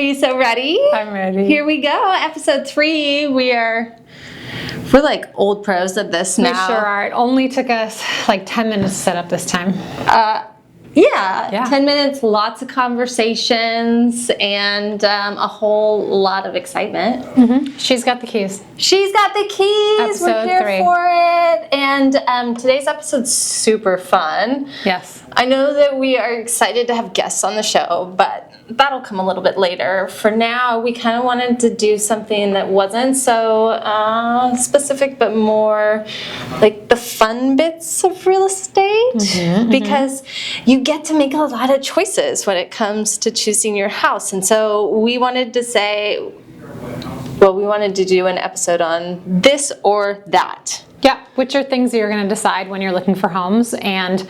Are you so ready? I'm ready. Here we go. Episode 3. We're like old pros at this now. We sure are. It only took us like 10 minutes to set up this time. Yeah, 10 minutes, lots of conversations, and a whole lot of excitement. Mm-hmm. She's got the keys. She's got the keys. We're here 3. for it. And today's episode's super fun. Yes. I know that we are excited to have guests on the show, but that'll come a little bit later. For now, we kind of wanted to do something that wasn't so specific, but more like the fun bits of real estate. Because you get to make a lot of choices when it comes to choosing your house. And so we wanted to say, well, we wanted to do an episode on this or that. Yeah, which are things that you're going to decide when you're looking for homes, and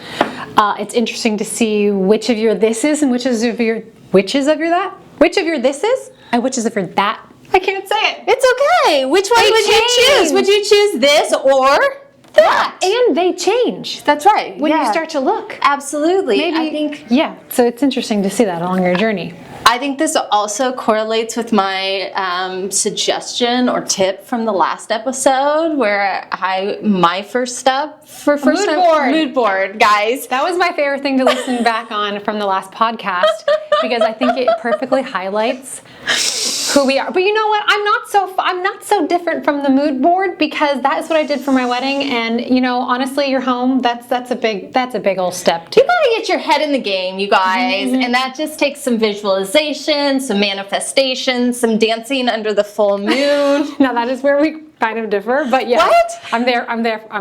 it's interesting to see which of your this is and which of your that, which of your this is and which is of your that. I can't say it. It's okay. Which one would you choose? Would you choose this or that? And they change. That's right. When you start to look. Absolutely. Maybe, I think. Yeah. So it's interesting to see that along your journey. I think this also correlates with my suggestion or tip from the last episode, where my first step for first mood board, guys. That was my favorite thing to listen back on from the last podcast, because I think it perfectly highlights who we are. But you know what? I'm not so different from the mood board, because that is what I did for my wedding. And you know, honestly, your home, that's a big old step too. You gotta get your head in the game, you guys, and that just takes some visualization, some manifestation, some dancing under the full moon. Now that is where we kind of differ, but yeah. What? I'm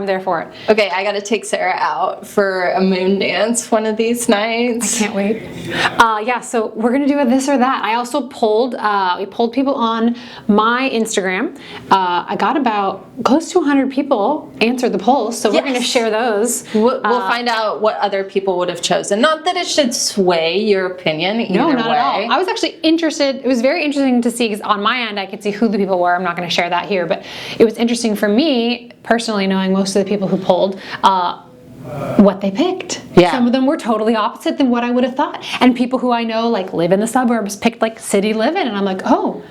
there for it. Okay, I gotta take Sarah out for a moon dance one of these nights. I can't wait. Yeah, so we're gonna do a this or that. I also we polled people on my Instagram. I got about close to 100 people answered the polls, so we're gonna share those. We'll find out what other people would have chosen. Not that it should sway your opinion either way. No, not at all. I was actually interested. It was very interesting to see, because on my end I could see who the people were. I'm not gonna share that here, but it was interesting for me personally, knowing most of the people who polled, what they picked. Yeah. Some of them were totally opposite than what I would have thought. And people who I know like live in the suburbs picked like city living, and I'm like, oh,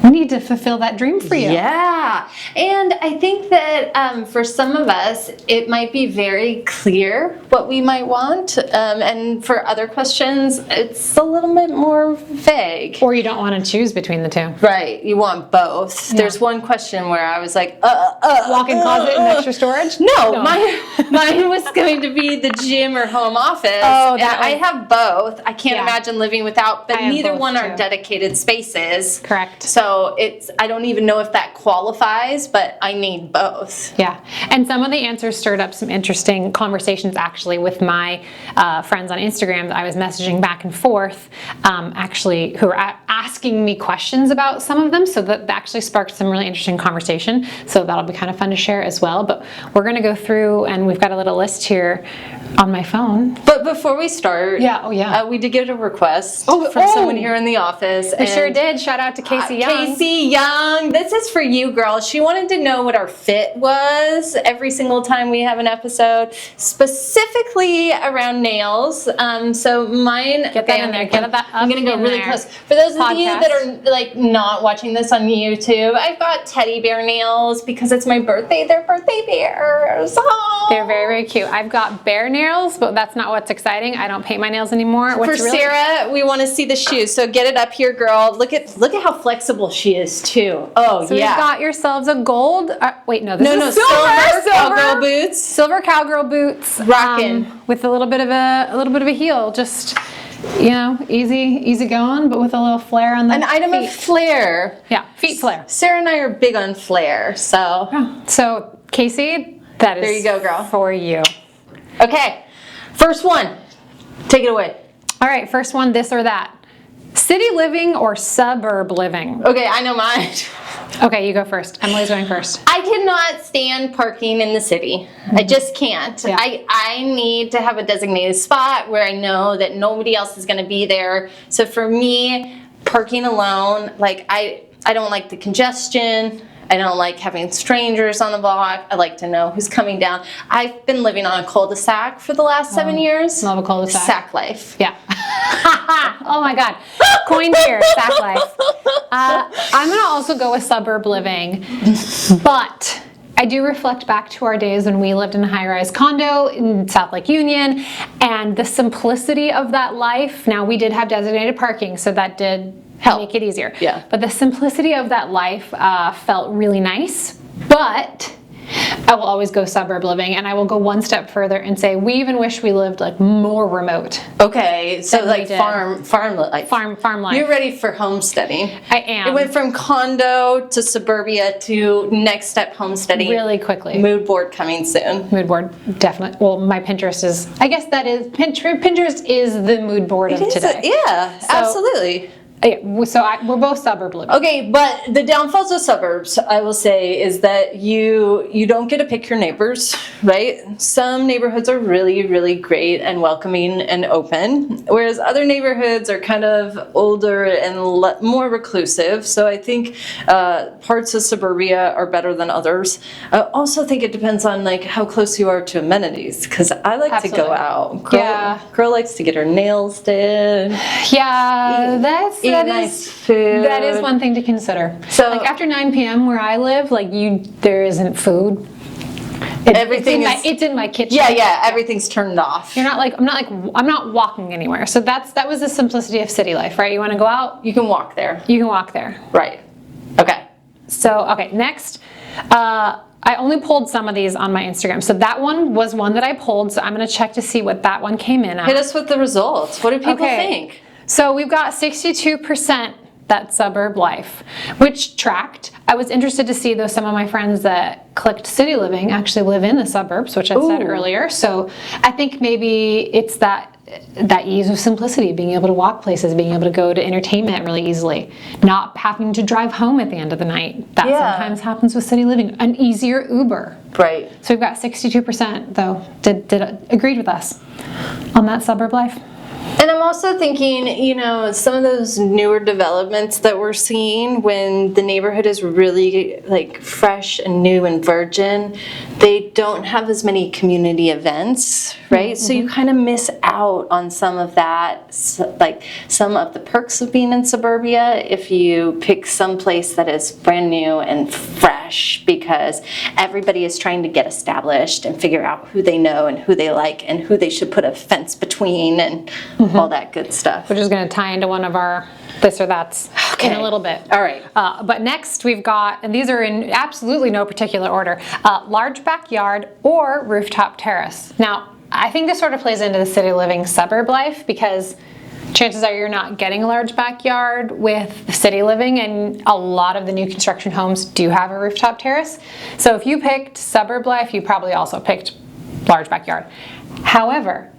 we need to fulfill that dream for you. Yeah. And I think that for some of us, it might be very clear what we might want. And for other questions, it's a little bit more vague. Or you don't want to choose between the two. Right. You want both. Yeah. There's one question where I was like, walk-in closet and extra storage? No. Mine was going to be the gym or home office. Oh, I have both. I can't imagine living without, but neither one are dedicated spaces. Correct. So I don't even know if that qualifies, but I need both. Yeah. And some of the answers stirred up some interesting conversations actually with my friends on Instagram that I was messaging back and forth, actually, who were asking me questions about some of them. So that actually sparked some really interesting conversation. So that'll be kind of fun to share as well. But we're going to go through, and we've got a little list here on my phone. But before we start, we did get a request from someone here in the office. We sure did. Shout out to Casey Young. Casey Young, this is for you, girl. She wanted to know what our fit was every single time we have an episode, specifically around nails. So mine. Get that in there. Get that up. I'm gonna go really close. For those of you that are like not watching this on YouTube, I've got teddy bear nails because it's my birthday. They're birthday bears. Oh. They're very, very cute. I've got bear nails, but that's not what's exciting. I don't paint my nails anymore. For Sarah, we want to see the shoes. So get it up here, girl. Look at how flexible she is too. Oh, so you've got yourselves a gold. Wait, no, this is silver cowgirl boots. Silver cowgirl boots. Rocking with a little bit of a heel. Just easy going, but with a little flair on the an item feet. Of flair. Yeah, feet flair. Sarah and I are big on flair, so. Yeah. So Casey, that is there you go, girl. For you. Okay, first one. Take it away. All right, first one. This or that. City living or suburb living? Okay, I know mine. Okay, you go first. Emily's going first. I cannot stand parking in the city. I just can't. Yeah. I need to have a designated spot where I know that nobody else is going to be there. So for me, parking alone, like I don't like the congestion. I don't like having strangers on the block. I like to know who's coming down. I've been living on a cul-de-sac for the last 7 years. Love a cul-de-sac. Sack life. Yeah. Oh my God. Coined here, sack life. I'm going to also go with suburb living, but I do reflect back to our days when we lived in a high-rise condo in South Lake Union, and the simplicity of that life. Now, we did have designated parking, so that did help make it easier. Yeah. But the simplicity of that life felt really nice, but I will always go suburb living, and I will go one step further and say we even wish we lived like more remote. Okay, so Than we like did. farm life. Farm life. You're ready for homesteading. I am. It went from condo to suburbia to next step homesteading. Really quickly. Mood board coming soon. Mood board, definitely. Well, my Pinterest is, I guess that is, Pinterest is the mood board of today. Yeah, absolutely. Yeah, so we're both suburb living. Okay, but the downfalls of suburbs, I will say, is that you don't get to pick your neighbors, right? Some neighborhoods are really, really great and welcoming and open, whereas other neighborhoods are kind of older and more reclusive. So I think parts of suburbia are better than others. I also think it depends on like how close you are to amenities, because I like to go Absolutely. out. Yeah. Girl likes to get her nails did. Yeah, Eat nice food. That is one thing to consider. So- like after 9 p.m. where I live, like there isn't food. Everything it's in my kitchen. Yeah, everything's turned off. You're not like I'm not walking anywhere. So that was the simplicity of city life, right? You want to go out, You can walk there. you can walk there. Right. Okay. So, okay, next. I only pulled some of these on my Instagram. So that one was one that I pulled. So I'm going to check to see what that one came in at. Hit us with the results. What do people think? So we've got 62% that suburb life, which tracked. I was interested to see though some of my friends that clicked city living actually live in the suburbs, which I said Ooh. earlier. So I think maybe it's that ease of simplicity, being able to walk places, being able to go to entertainment really easily, not having to drive home at the end of the night. That Yeah. sometimes happens with city living. An easier Uber. Right. So we've got 62% though did agreed with us on that suburb life. And I'm also thinking, some of those newer developments that we're seeing when the neighborhood is really like fresh and new and virgin, they don't have as many community events, right? So you kind of miss out on some of that, like some of the perks of being in suburbia if you pick some place that is brand new and fresh, because everybody is trying to get established and figure out who they know and who they like and who they should put a fence between and all that good stuff. Which is going to tie into one of our this or that's in a little bit. All right. But next we've got, and these are in absolutely no particular order, large backyard or rooftop terrace. Now, I think this sort of plays into the city living suburb life because chances are you're not getting a large backyard with city living, and a lot of the new construction homes do have a rooftop terrace. So if you picked suburb life, you probably also picked large backyard. However,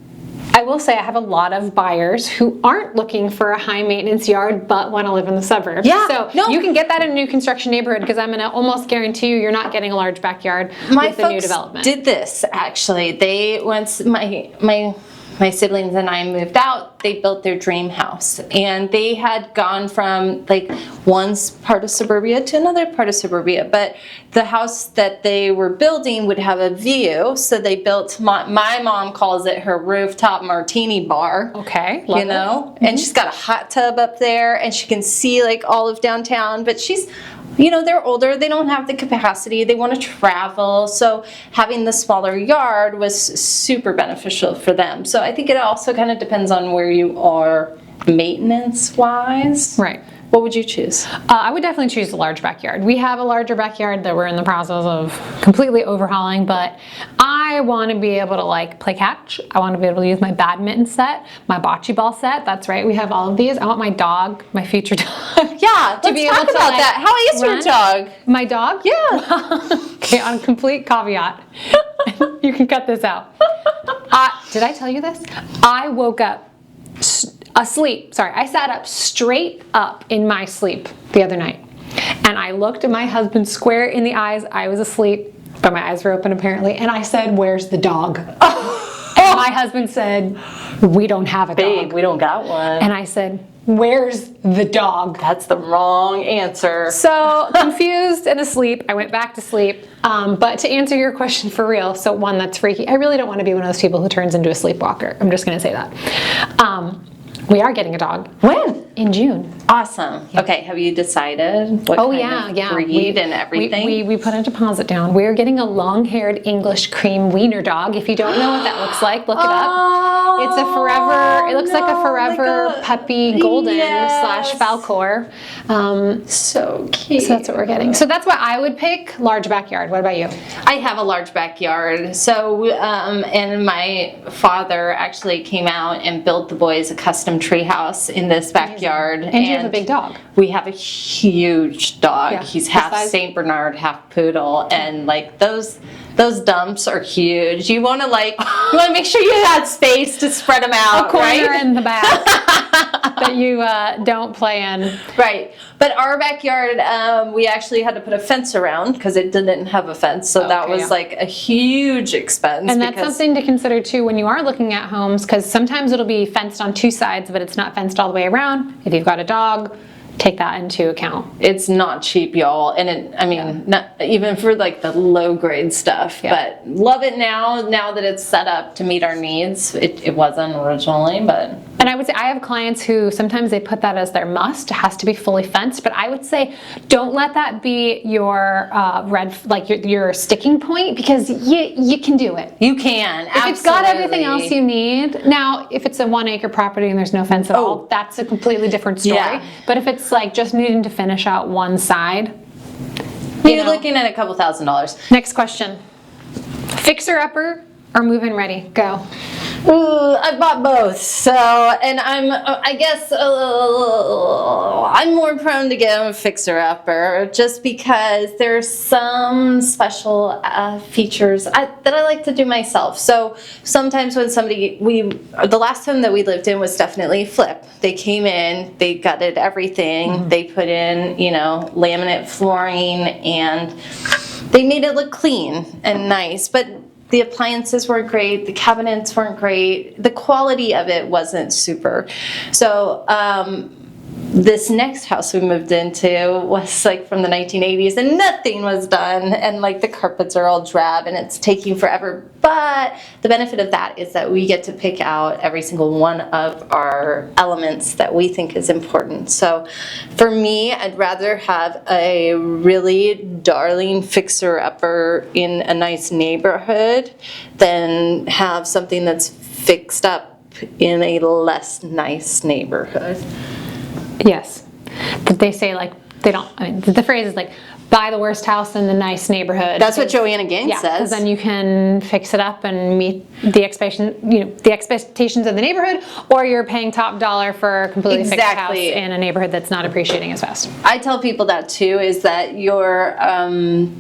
I will say I have a lot of buyers who aren't looking for a high maintenance yard but want to live in the suburbs. Yeah, So no. you can get that in a new construction neighborhood because I'm going to almost guarantee you're not getting a large backyard My with the new folks development. did this actually. They once my siblings and I moved out, they built their dream house, and they had gone from like one part of suburbia to another part of suburbia, but the house that they were building would have a view, so they built, my mom calls it her rooftop martini bar. Okay, love it. And she's got a hot tub up there, and she can see like all of downtown, but she's, they're older, they don't have the capacity, they want to travel, so having the smaller yard was super beneficial for them. So I think it also kind of depends on where you are maintenance-wise. Right. What would you choose? I would definitely choose the large backyard. We have a larger backyard that we're in the process of completely overhauling, but I want to be able to like play catch. I want to be able to use my badminton set, my bocce ball set. That's right, we have all of these. I want my dog, my future dog. Yeah, to let's be talk able to, about like, that. How is your run. dog? My dog? Yeah. Okay, on a complete caveat. You can cut this out. Did I tell you this? I woke up asleep. Sorry, I sat up straight up in my sleep the other night. And I looked at my husband square in the eyes. I was asleep, but my eyes were open apparently. And I said, "Where's the dog?" And my husband said, "We don't have a dog." Babe, we don't got one. And I said, where's the dog? That's the wrong answer. So confused and asleep, I went back to sleep. But to answer your question for real, so one, that's freaky. I really don't want to be one of those people who turns into a sleepwalker. I'm just going to say that. We are getting a dog. When? In June. Awesome. Okay, have you decided what kind of breed and everything? We put a deposit down. We're getting a long-haired English cream wiener dog. If you don't know what that looks like, look it up. It's a forever, it looks like a forever puppy golden slash Falcor. So cute. So that's what we're getting. So that's what I would pick, large backyard. What about you? I have a large backyard. So, and my father actually came out and built the boys a custom tree house in this backyard. And you have a big dog. We have a huge dog. Yeah, He's half Saint Bernard, half poodle, and like those dumps are huge. You want to make sure you have space to spread them out, A corner right? in the back that you don't play in. Right. But our backyard, we actually had to put a fence around because it didn't have a fence. So that was like a huge expense. And that's something to consider too when you are looking at homes, because sometimes it'll be fenced on two sides, but it's not fenced all the way around. If you've got a dog, take that into account. It's not cheap, y'all. And not even for like the low grade stuff, but love it now that it's set up to meet our needs. It wasn't originally, but. And I would say I have clients who sometimes they put that as their must. It has to be fully fenced, but I would say don't let that be your your sticking point, because you can do it. You can. If it's got everything else you need. Now, if it's a 1 acre property and there's no fence at all, that's a completely different story. Yeah. But if it's like just needing to finish out one side, you're looking at a couple $1,000s. Next question. Fixer upper or move-in ready? Go. Ooh, I bought both, so, and I guess I'm more prone to get a fixer-upper just because there's some special features that I like to do myself. So sometimes when the last home that we lived in was definitely a flip. They came in, they gutted everything, they put in, laminate flooring, and they made it look clean and nice, but the appliances weren't great, the cabinets weren't great, the quality of it wasn't super. So this next house we moved into was like from the 1980s and nothing was done, and like the carpets are all drab and it's taking forever. But the benefit of that is that we get to pick out every single one of our elements that we think is important. So for me, I'd rather have a really darling fixer-upper in a nice neighborhood than have something that's fixed up in a less nice neighborhood. Yes. But they say the phrase is like, buy the worst house in the nice neighborhood. That's what Joanna Gaines says. Because then you can fix it up and meet the expectations of the neighborhood, or you're paying top dollar for a completely fixed house in a neighborhood that's not appreciating as fast. I tell people that too, is that your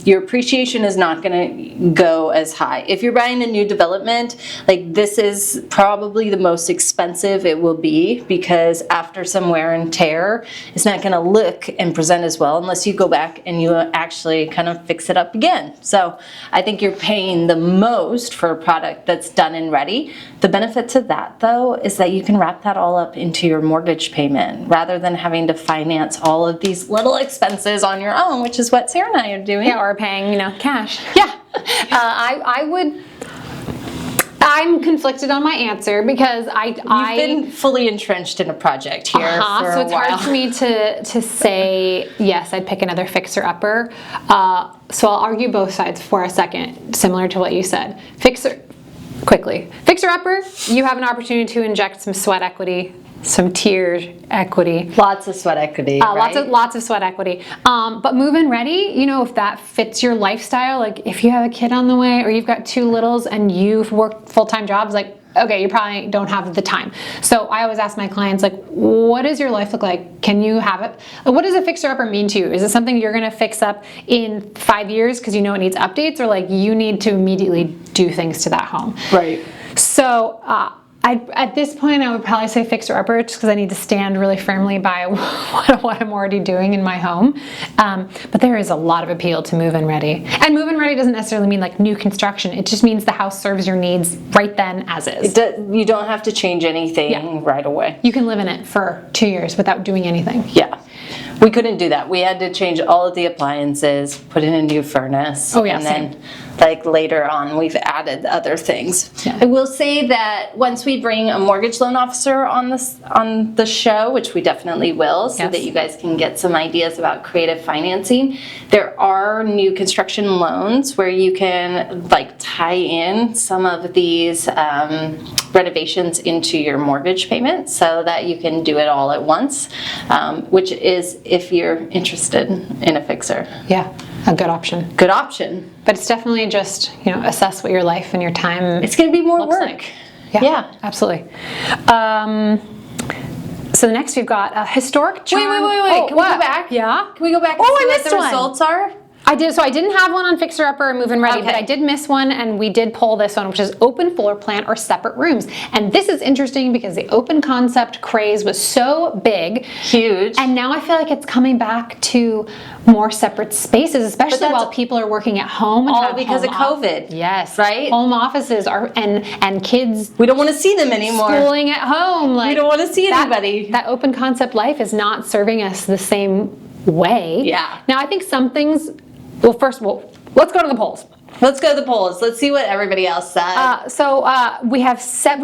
appreciation is not going to go as high. If you're buying a new development, like this is probably the most expensive it will be, because after some wear and tear, it's not going to look and present as well unless you go back and you actually kind of fix it up again. So I think you're paying the most for a product that's done and ready. The benefit to that though is that you can wrap that all up into your mortgage payment rather than having to finance all of these little expenses on your own, which is what Sarah and I are doing. Yeah, or paying, cash. Yeah. I'm conflicted on my answer because You've been fully entrenched in a project here for a while. So it's hard for me to say, yes, I'd pick another fixer-upper. So I'll argue both sides for a second, similar to what you said. Fixer-upper, you have an opportunity to inject some sweat equity, some tiered equity. Lots of sweat equity, right? Lots of sweat equity. But move-in ready, if that fits your lifestyle, like if you have a kid on the way or you've got 2 littles and you've worked full-time jobs, like, okay, you probably don't have the time. So I always ask my clients, like, what does your life look like? Can you have it? What does a fixer-upper mean to you? Is it something you're gonna fix up in 5 years because you know it needs updates, or like you need to immediately do things to that home? Right. So At this point, I would probably say fixer-upper just because I need to stand really firmly by what I'm already doing in my home. But there is a lot of appeal to move-in ready. And move-in ready doesn't necessarily mean like new construction. It just means the house serves your needs right then as is. You don't have to change anything right away. You can live in it for 2 years without doing anything. Yeah. We couldn't do that. We had to change all of the appliances, put in a new furnace. Oh, yeah, and same. then like later on we've added other things. Yeah. I will say that once we bring a mortgage loan officer on the show, which we definitely will, so Yes. that you guys can get some ideas about creative financing, there are new construction loans where you can like tie in some of these renovations into your mortgage payment so that you can do it all at once, which is if you're interested in a fixer. Yeah, a good option. Good option. But it's definitely just, assess what your life and your time It's going to be more looks work. like. Yeah, absolutely. So next we've got a historic charm. Wait. Oh, Can we what? go back? Yeah? Can we go back and Oh, I see what missed the one. results are? I did. So I didn't have one on Fixer Upper or Move-In Ready, but Okay. I did miss one, and we did pull this one, which is open floor plan or separate rooms. And this is interesting because the open concept craze was so big. Huge. And now I feel like it's coming back to more separate spaces, especially that's while people are working at home. And all have because home of COVID, Yes. right? Home offices are, and kids We don't want to see them anymore. schooling at home. Like, We don't want to see that- anybody. That open concept life is not serving us the same way. Yeah. Now I think some things, well, first of all, let's go to the polls. Let's go to the polls. Let's see what everybody else said. We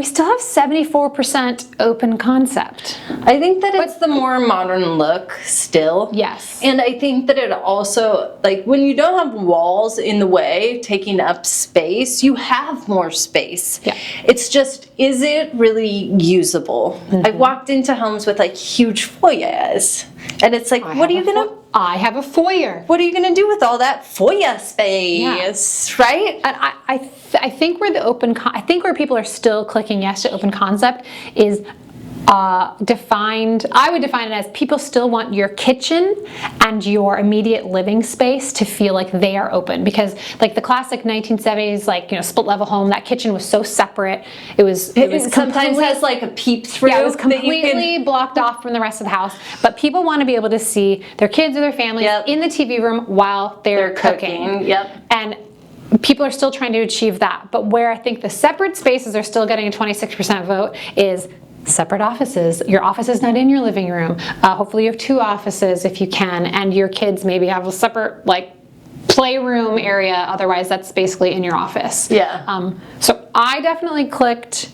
still have 74% open concept. I think that it's the more modern look still. Yes. And I think that it also, like, when you don't have walls in the way taking up space, you have more space. Yeah. It's just, is it really usable? I walked into homes with like huge foyers, and it's like, what are you gonna? I have a foyer. What are you gonna do with all that foyer space, right? And I think where I think where people are still clicking yes to open concept is defined. I would define it as people still want your kitchen and your immediate living space to feel like they are open, because like the classic 1970s, split level home, that kitchen was so separate. It Sometimes completely- has like a peep through. Yeah, it was that you can- completely blocked off from the rest of the house. But people want to be able to see their kids or their families Yep. in the TV room while they're cooking. Yep. And people are still trying to achieve that. But where I think the separate spaces are still getting a 26% vote is separate offices. Your office is not in your living room. Hopefully you have 2 offices if you can, and your kids maybe have a separate playroom area. Otherwise that's basically in your office. Yeah. So I definitely clicked.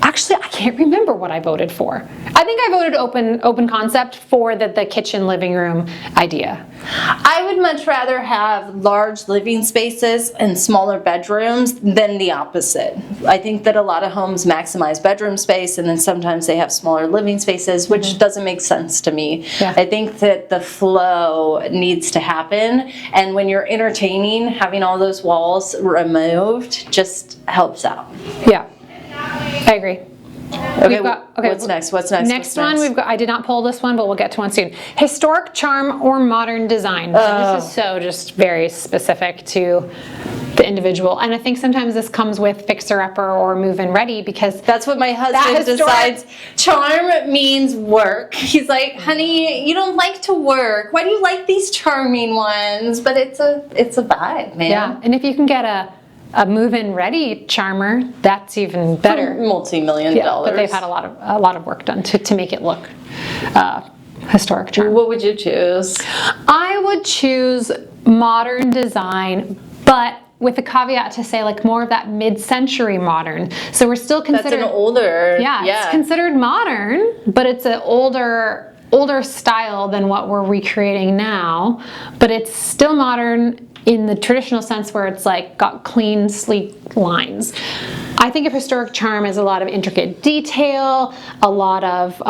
Actually, I can't remember what I voted for. I think I voted open concept for the kitchen living room idea. I would much rather have large living spaces and smaller bedrooms than the opposite. I think that a lot of homes maximize bedroom space and then sometimes they have smaller living spaces, which doesn't make sense to me. Yeah. I think that the flow needs to happen, and when you're entertaining, having all those walls removed just helps out. Yeah, I agree. Okay, Okay, what's next? What's next? Next one, we've got, I did not pull this one, but we'll get to one soon. Historic charm or modern design. This is so just very specific to the individual. And I think sometimes this comes with fixer-upper or move-in ready, because That's what my husband decides. Charm means work. He's like, honey, you don't like to work. Why do you like these charming ones? But it's a vibe, man. yeah. And if you can get a move-in ready charmer, that's even better. Multi-million Yeah, dollars. but they've had a lot of work done to make it look historic charm. What would you choose? I would choose modern design, but with a caveat to say more of that mid-century modern. So we're still That's considered an older. yeah, it's considered modern, but it's an older style than what we're recreating now, but it's still modern in the traditional sense where it's got clean, sleek lines. I think of historic charm as a lot of intricate detail, a lot of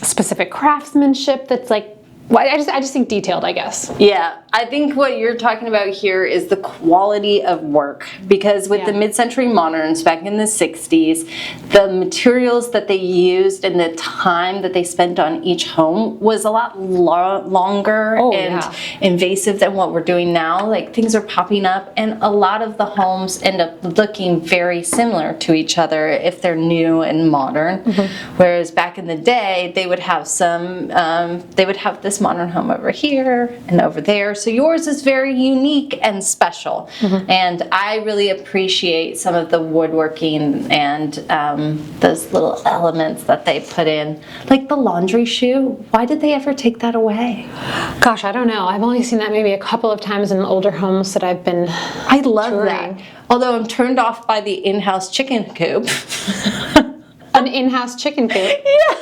specific craftsmanship that's I just think detailed, I guess. Yeah. I think what you're talking about here is the quality of work, because with the mid-century moderns back in the 60s, the materials that they used and the time that they spent on each home was a lot longer and invasive than what we're doing now. Like, things are popping up, and a lot of the homes end up looking very similar to each other if they're new and modern. Whereas back in the day, they would have they would have this modern home over here and over there. So yours is very unique and special. And I really appreciate some of the woodworking and those little elements that they put in. Like the laundry chute. Why did they ever take that away? Gosh, I don't know. I've only seen that maybe a couple of times in older homes that I've been I love touring. that. Although I'm turned off by the in-house chicken coop. An in-house chicken coop. Yeah,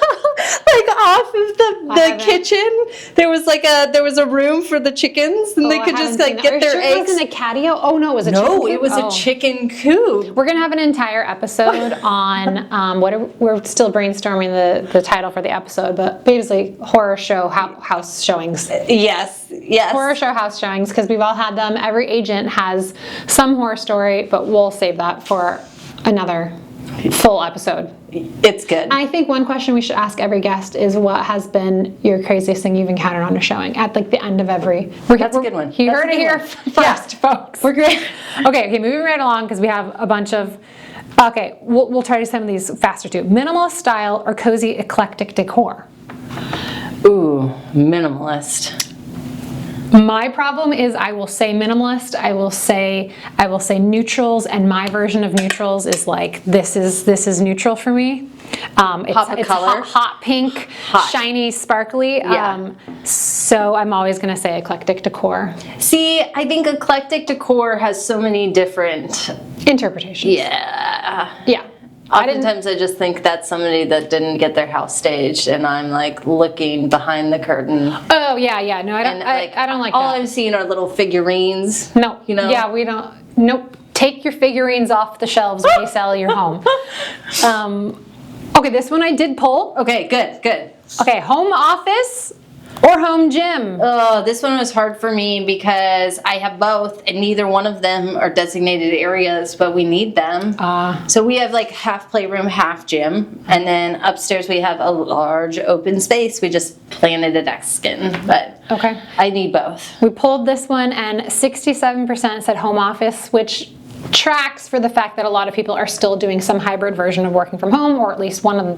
like off of the kitchen, there was a room for the chickens, and they could just like get their eggs. It wasn't a catio? Oh no, it was a chicken coop. No, it was a chicken coop. We're gonna have an entire episode on we're still brainstorming the title for the episode, but basically horror show house showings. Yes. Horror show house showings, because we've all had them. Every agent has some horror story, but we'll save that for another full episode. It's good. I think one question we should ask every guest is, what has been your craziest thing you've encountered on a showing at like the end of every. That's a good one. You heard it here first, folks. We're great. Okay, moving right along, because we have a bunch of. Okay, we'll try to some of these faster too. Minimalist style or cozy eclectic decor? Ooh, minimalist. My problem is I will say minimalist. I will say neutrals, and my version of neutrals is like this is neutral for me. It's color. hot pink, shiny, sparkly. So I'm always going to say eclectic decor. See, I think eclectic decor has so many different interpretations. Yeah. Oftentimes I just think that's somebody that didn't get their house staged, and I'm like looking behind the curtain. Oh yeah. No, I don't like all that. I'm seeing are little figurines. No. You know? Yeah, we don't. Nope. Take your figurines off the shelves when you sell your home. Okay, this one I did pull. Okay, good. Okay, home office or home gym? Oh, this one was hard for me because I have both, and neither one of them are designated areas, but we need them. So we have like half playroom, half gym, and then upstairs we have a large open space. We just planted a desk in, but okay, I need both. We pulled this one, and 67% said home office, which tracks for the fact that a lot of people are still doing some hybrid version of working from home, or at least one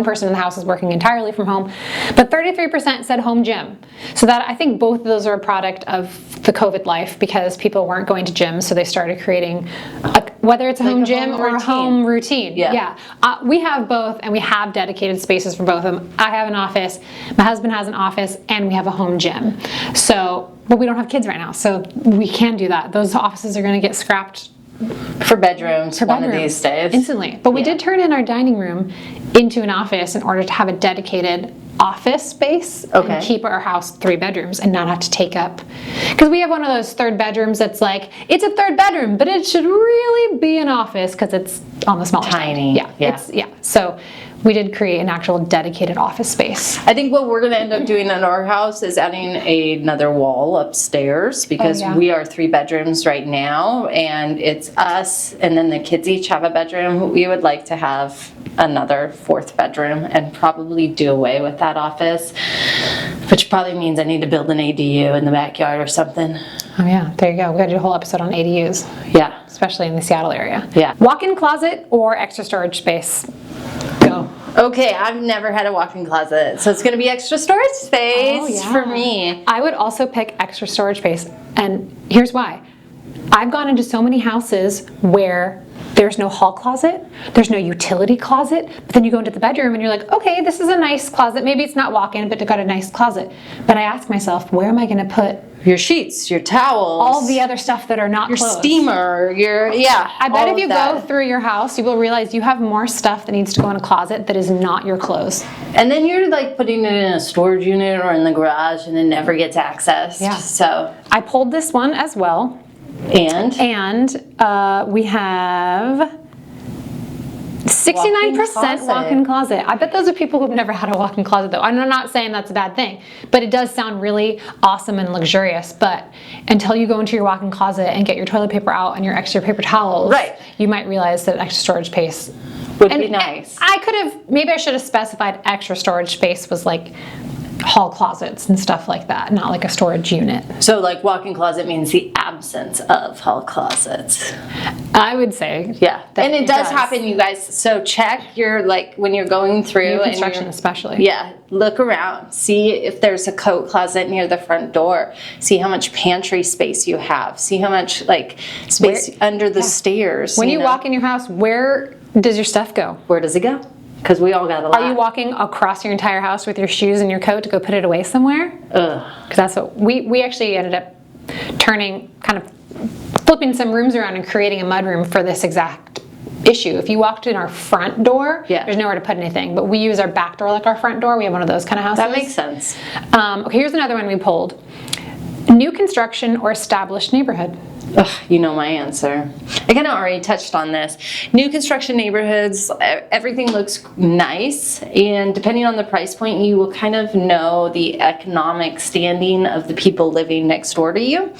person in the house is working entirely from home. But 33% said home gym. So that, I think both of those are a product of the COVID life, because people weren't going to gyms, so they started creating whether it's a home gym or a home routine. Yeah. We have both, and we have dedicated spaces for both of them. I have an office, my husband has an office, and we have a home gym. But we don't have kids right now, so we can do that. Those offices are going to get scrapped for bedrooms one of these days. Instantly. But we did turn in our dining room into an office in order to have a dedicated office space and keep our house 3 bedrooms and not have to take up. Because we have one of those third bedrooms that's like, it's a third bedroom, but it should really be an office because it's on the smaller tiny side. Yeah. So we did create an actual dedicated office space. I think what we're going to end up doing in our house is adding another wall upstairs, because we are 3 bedrooms right now, and it's us, and then the kids each have a bedroom. We would like to have another 4th bedroom and probably do away with that office, which probably means I need to build an ADU in the backyard or something. Oh yeah, there you go. We got to do a whole episode on ADUs. Yeah. Especially in the Seattle area. Yeah. Walk-in closet or extra storage space? Go. Okay, I've never had a walk-in closet, so it's going to be extra storage space for me. I would also pick extra storage space, and here's why. I've gone into so many houses where there's no hall closet, there's no utility closet, but then you go into the bedroom and you're like, okay, this is a nice closet. Maybe it's not walk-in, but it got a nice closet. But I ask myself, where am I going to put your sheets, your towels, all the other stuff that are not your closed. Steamer, I bet if you go through your house, you will realize you have more stuff that needs to go in a closet that is not your clothes. And then you're like putting it in a storage unit or in the garage, and it never gets accessed. Yeah. So I pulled this one as well. And we have 69% walk-in closet. I bet those are people who've never had a walk-in closet, though. I'm not saying that's a bad thing, but it does sound really awesome and luxurious. But until you go into your walk-in closet and get your toilet paper out and your extra paper towels, Right. you might realize that extra storage space would be nice. Maybe I should have specified extra storage space was like hall closets and stuff like that, not like a storage unit. So like walk-in closet means the absence of hall closets. I would say. Yeah, that and it does happen, you guys. So check your, like, when you're going through New and construction you're- especially. Yeah, look around, see if there's a coat closet near the front door. See how much pantry space you have. See how much like space under the stairs. When you know? walk in your house, where does your stuff go? Where does it go? Because we all got a lot. Are you walking across your entire house with your shoes and your coat to go put it away somewhere? Ugh. Because that's what we actually ended up flipping some rooms around and creating a mudroom for this exact issue. If you walked in our front door, there's nowhere to put anything, but we use our back door like our front door. We have one of those kind of houses. That makes sense. Okay, here's another one we pulled. New construction or established neighborhood? Ugh, you know my answer. I kind of already touched on this. New construction neighborhoods, everything looks nice, and depending on the price point, you will kind of know the economic standing of the people living next door to you.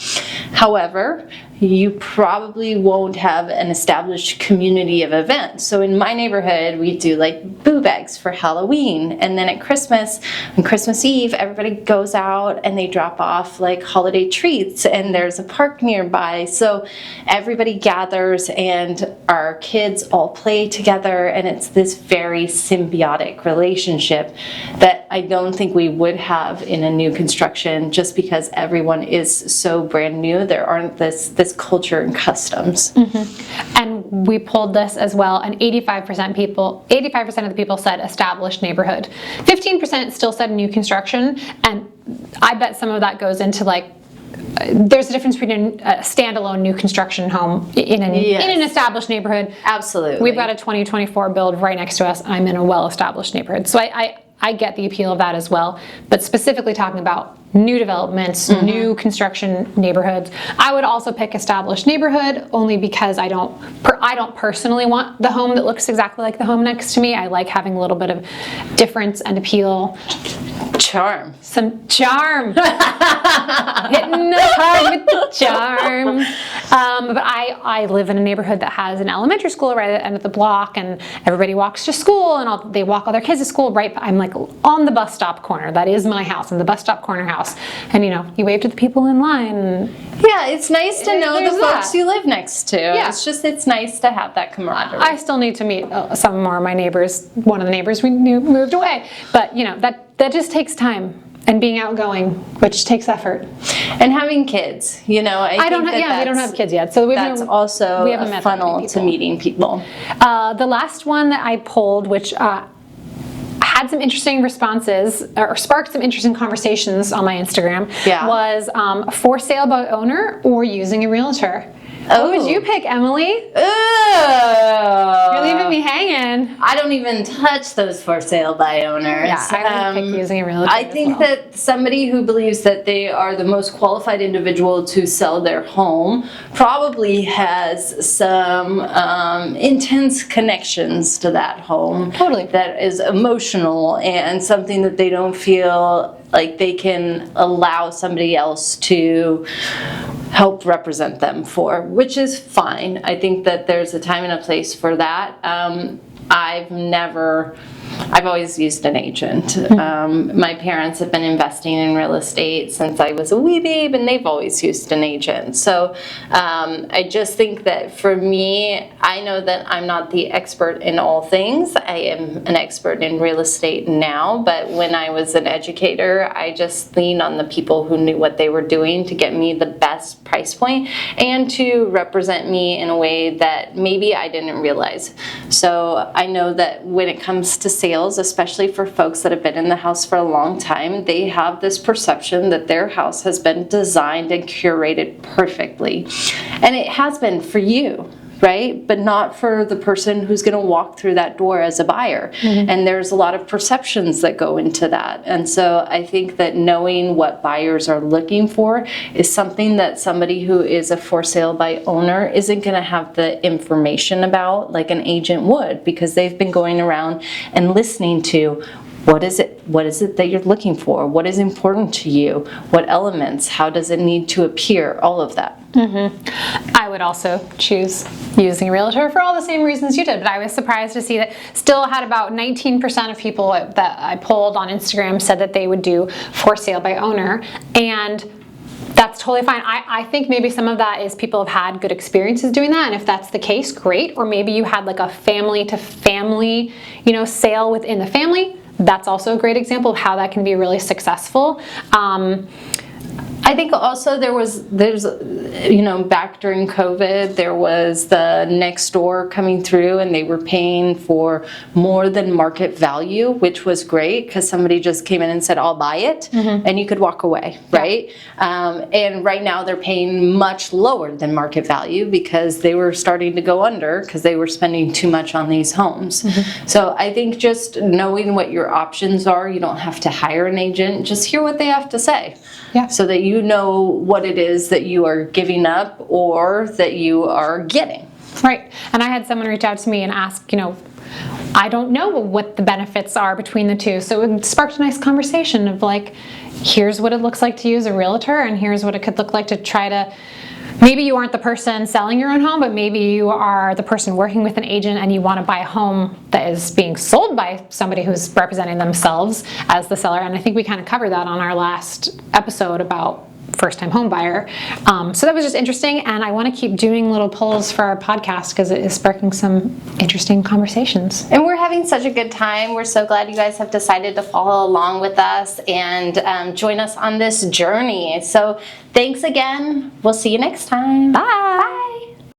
However, you probably won't have an established community of events. So in my neighborhood, we do like boo bags for Halloween, and then at Christmas, on Christmas Eve, everybody goes out and they drop off like holiday treats, and there's a park nearby. So everybody gathers and our kids all play together, and it's this very symbiotic relationship that I don't think we would have in a new construction, just because everyone is so brand new. There aren't this culture and customs. And we pulled this as well, and 85% of the people said established neighborhood. 15% still said new construction, and I bet some of that goes into like there's a difference between a standalone new construction home in an established neighborhood. Absolutely. We've got a 2024 build right next to us. I'm in a well-established neighborhood. So I get the appeal of that as well. But specifically talking about new developments, new construction neighborhoods, I would also pick established neighborhood only because I don't personally want the home that looks exactly like the home next to me. I like having a little bit of difference and appeal. Charm. Some charm. Hitting the hard with the charm. But I live in a neighborhood that has an elementary school right at the end of the block, and everybody walks to school, and they walk all their kids to school right. I'm like on the bus stop corner. That is my house. I'm the bus stop corner house. And you wave to the people in line. Yeah, it's nice to know the folks that. you live next to. Yeah. It's nice to have that camaraderie. I still need to meet some more of my neighbors. One of the neighbors we knew moved away. But that just takes time. And being outgoing, which takes effort. And having kids, I think we don't have kids yet. So that's also haven't a met funnel to meeting people. The last one that I pulled, which had some interesting responses or sparked some interesting conversations on my Instagram, was for sale by owner or using a realtor. Oh. What would you pick, Emily? Oh. You're leaving me hanging. I don't even touch those for sale by owners. Yeah, I would pick using a realtor. I think that somebody who believes that they are the most qualified individual to sell their home probably has some intense connections to that home. Totally. That is emotional and something that they don't feel like they can allow somebody else to help represent them for, which is fine. I think that there's a time and a place for that. I've always used an agent. My parents have been investing in real estate since I was a wee babe, and they've always used an agent. So I just think that for me, I know that I'm not the expert in all things. I am an expert in real estate now, but when I was an educator, I just leaned on the people who knew what they were doing to get me the best price point and to represent me in a way that maybe I didn't realize. So I know that when it comes to sales, especially for folks that have been in the house for a long time, they have this perception that their house has been designed and curated perfectly. And it has been for you, right? But not for the person who's going to walk through that door as a buyer. And there's a lot of perceptions that go into that. And so I think that knowing what buyers are looking for is something that somebody who is a for sale by owner isn't going to have the information about like an agent would, because they've been going around and listening to what is it that you're looking for? What is important to you? What elements? How does it need to appear? All of that. I would also choose using a realtor for all the same reasons you did, but I was surprised to see that still had about 19% of people that I polled on Instagram said that they would do for sale by owner, and that's totally fine. I think maybe some of that is people have had good experiences doing that, and if that's the case, great. Or maybe you had like a family to family, sale within the family. That's also a great example of how that can be really successful. I think also there's back during COVID, there was the Nextdoor coming through, and they were paying for more than market value, which was great because somebody just came in and said, I'll buy it, and you could walk away, right? And right now they're paying much lower than market value because they were starting to go under because they were spending too much on these homes. So I think just knowing what your options are, you don't have to hire an agent, just hear what they have to say. Yeah. So that you know what it is that you are giving up or that you are getting. Right. And I had someone reach out to me and ask, I don't know what the benefits are between the two. So it sparked a nice conversation of like, here's what it looks like to use a realtor, and here's what it could look like to try to, maybe you aren't the person selling your own home, but maybe you are the person working with an agent and you want to buy a home that is being sold by somebody who's representing themselves as the seller. And I think we kind of covered that on our last episode about first-time home buyer. So that was just interesting, and I want to keep doing little polls for our podcast because it is sparking some interesting conversations. And we're having such a good time. We're so glad you guys have decided to follow along with us and join us on this journey. So thanks again. We'll see you next time. Bye!